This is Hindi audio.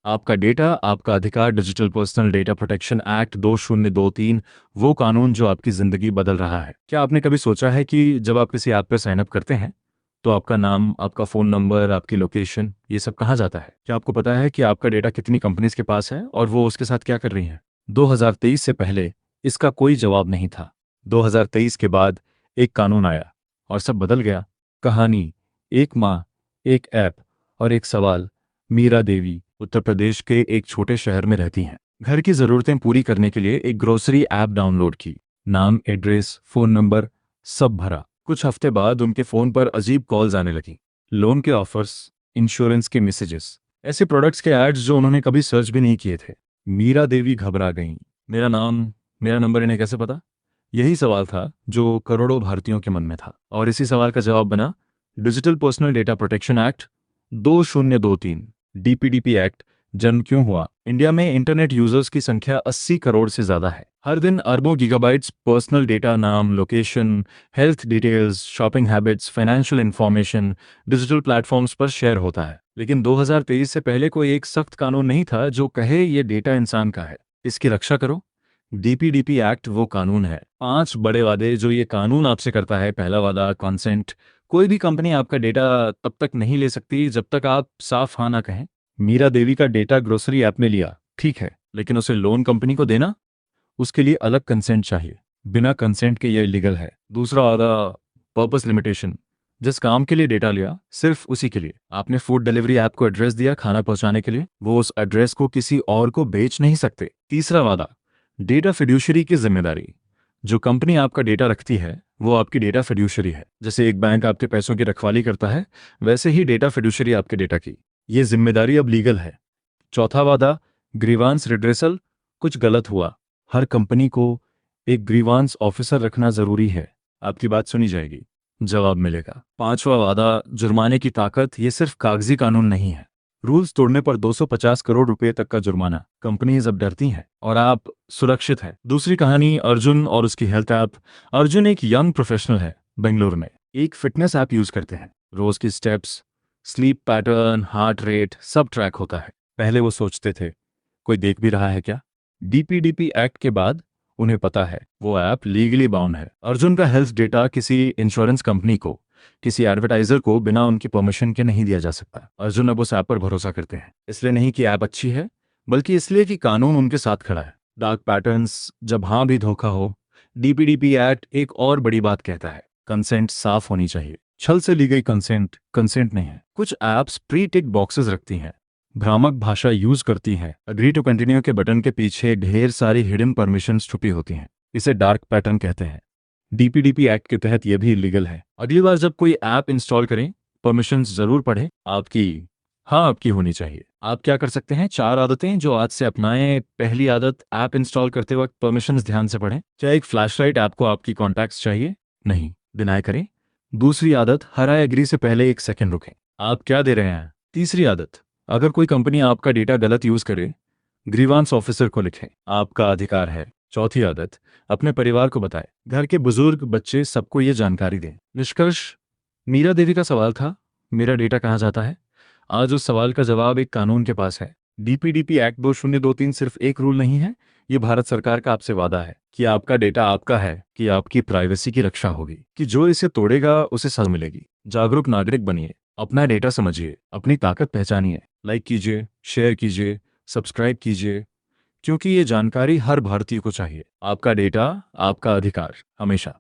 आपका डेटा आपका अधिकार, digital personal data protection act 2023, वो कानून जो आपकी ज़िंदगी बदल रहा है। क्या आपने कभी सोचा है कि जब आप किसी ऐप पर साइन अप करते हैं तो आपका नाम, आपका फ़ोन नंबर, आपकी लोकेशन, ये सब कहाँ जाता है? क्या आपको पता है कि आपका डेटा कितनी कंपनीज के पास है और वो उसके साथ क्या कर रही हैं? 2023 से पहले इसका कोई जवाब नहीं था। 2023 के बाद एक कानून आया और सब बदल गया। कहानी: एक माँ, एक ऐप और एक सवाल। मीरा देवी उत्तर प्रदेश के एक छोटे शहर में रहती हैं। घर की ज़रूरतें पूरी करने के लिए एक ग्रोसरी ऐप डाउनलोड की। नाम, एड्रेस, फ़ोन नंबर सब भरा। कुछ हफ्ते बाद उनके फ़ोन पर अजीब कॉल्स आने लगी। लोन के ऑफर्स, इंश्योरेंस के मैसेजेस, ऐसे प्रोडक्ट्स के एड्स जो उन्होंने कभी सर्च भी नहीं किए थे। मीरा देवी घबरा गईं। मेरा नाम, मेरा नंबर इन्हें कैसे पता? यही सवाल था जो करोड़ों भारतीयों के मन में था, और इसी सवाल का जवाब बना digital personal data protection act 2023, DPDP act. जन्म क्यों हुआ? इंडिया में इंटरनेट यूजर्स की संख्या 80 करोड़ से ज़्यादा है। हर दिन अरबों गीगाबाइट्स पर्सनल डेटा, नाम, location, health details, shopping habits, financial information digital platforms पर शेयर होता है। लेकिन 2023 से पहले कोई एक सख्त कानून नहीं था जो कहे ये डेटा इंसान का है, इसकी रक्षा करो। डीपीडीपी एक्ट वो कानून है। 5 बड़े वादे जो ये कानून आपसे करता है। पहला वादा, कंसेंट। कोई भी कंपनी आपका डेटा तब तक नहीं ले सकती जब तक आप साफ हाँ ना कहें। मीरा देवी का डेटा ग्रोसरी ऐप में लिया, ठीक है, लेकिन उसे लोन कंपनी को देना, उसके लिए अलग कंसेंट चाहिए। बिना कंसेंट के ये इलीगल है। दूसरा वादा, पर्पस लिमिटेशन। जिस काम के लिए डेटा लिया सिर्फ उसी के लिए। आपने फूड डिलीवरी ऐप को एड्रेस दिया खाना पहुंचाने के लिए, वो उस एड्रेस को किसी और को बेच नहीं सकते। तीसरा वादा, डेटा फिड्यूशरी की जिम्मेदारी। जो कंपनी आपका डेटा रखती है वो आपकी डेटा फिड्यूशरी है। जैसे एक बैंक आपके पैसों की रखवाली करता है, वैसे ही डेटा फिड्यूशरी आपके डेटा की। ये जिम्मेदारी अब लीगल है। चौथा वादा, ग्रीवांस रिड्रेसल। कुछ गलत हुआ, हर कंपनी को एक ग्रीवांस ऑफिसर रखना जरूरी है। आपकी बात सुनी जाएगी, जवाब मिलेगा। पांचवा वादा, जुर्माने की ताकत। ये सिर्फ कागजी कानून नहीं है। रूल्स तोड़ने पर 250 करोड़ रुपए तक का जुर्माना। कंपनीज अब डरती हैं और आप सुरक्षित हैं। दूसरी कहानी, अर्जुन और उसकी हेल्थ ऐप। अर्जुन एक यंग प्रोफेशनल है, बेंगलुरु में। एक फिटनेस ऐप यूज करते हैं। रोज की steps, sleep pattern, heart rate सब ट्रैक होता है। पहले वो सोचते थे कोई देख भी रहा है क्या। डीपीडीपी एक्ट के बाद उन्हें पता है वो ऐप लीगली बाउंड है। अर्जुन का हेल्थ डेटा किसी इंश्योरेंस कंपनी को, किसी एडवर्टाइजर को बिना उनकी परमिशन के नहीं दिया जा सकता। अर्जुन अब उस ऐप पर भरोसा करते हैं, इसलिए नहीं कि ऐप अच्छी है, बल्कि इसलिए कि कानून उनके साथ खड़ा है। डार्क पैटर्न्स, जब हाँ भी धोखा हो। डीपीडीपी एक्ट एक और बड़ी बात कहता है, कंसेंट साफ होनी चाहिए। छल से ली गई कंसेंट कंसेंट नहीं है। कुछ ऐप्स प्री टिक बॉक्सेस रखती हैं, भ्रामक भाषा यूज करती हैं। एग्री टू कंटिन्यू के बटन के पीछे ढेर सारी हिडन परमिशंस छुपी होती हैं। इसे डार्क पैटर्न कहते हैं। डीपीडीपी एक्ट के तहत यह भी इलीगल है। अगली बार जब कोई ऐप इंस्टॉल करें, परमिशंस जरूर पढ़ें। आपकी होनी चाहिए। आप क्या कर सकते हैं? 4 आदतें जो आज से अपनाएं। पहली आदत, ऐप इंस्टॉल करते वक्त परमिशंस ध्यान से पढ़ें। क्या एक फ्लैशलाइट ऐप को आपकी कॉन्टैक्ट्स चाहिए? नहीं, डिनाई करें। दूसरी आदत, हर आई एग्री से पहले 1 सेकंड रुकें। आप क्या दे रहे हैं? तीसरी आदत, अगर कोई कंपनी आपका डेटा गलत यूज करे, ग्रीवांस ऑफिसर को लिखें, आपका अधिकार है। चौथी आदत, अपने परिवार को बताएं, घर के बुजुर्ग, बच्चे, सबको ये जानकारी दें। निष्कर्ष, मीरा देवी का सवाल था, मेरा डेटा कहाँ जाता है? आज उस सवाल का जवाब एक कानून के पास है। डीपीडीपी एक्ट 2023 सिर्फ एक रूल नहीं है, ये भारत सरकार का आपसे वादा है कि आपका डेटा आपका है, कि आपकी प्राइवेसी की रक्षा होगी, कि जो इसे तोड़ेगा उसे सजा मिलेगी। जागरूक नागरिक बनिए, अपना डेटा समझिए, अपनी ताकत पहचानिए। लाइक कीजिए, शेयर कीजिए, सब्सक्राइब कीजिए, क्योंकि ये जानकारी हर भारतीय को चाहिए। आपका डेटा, आपका अधिकार, हमेशा।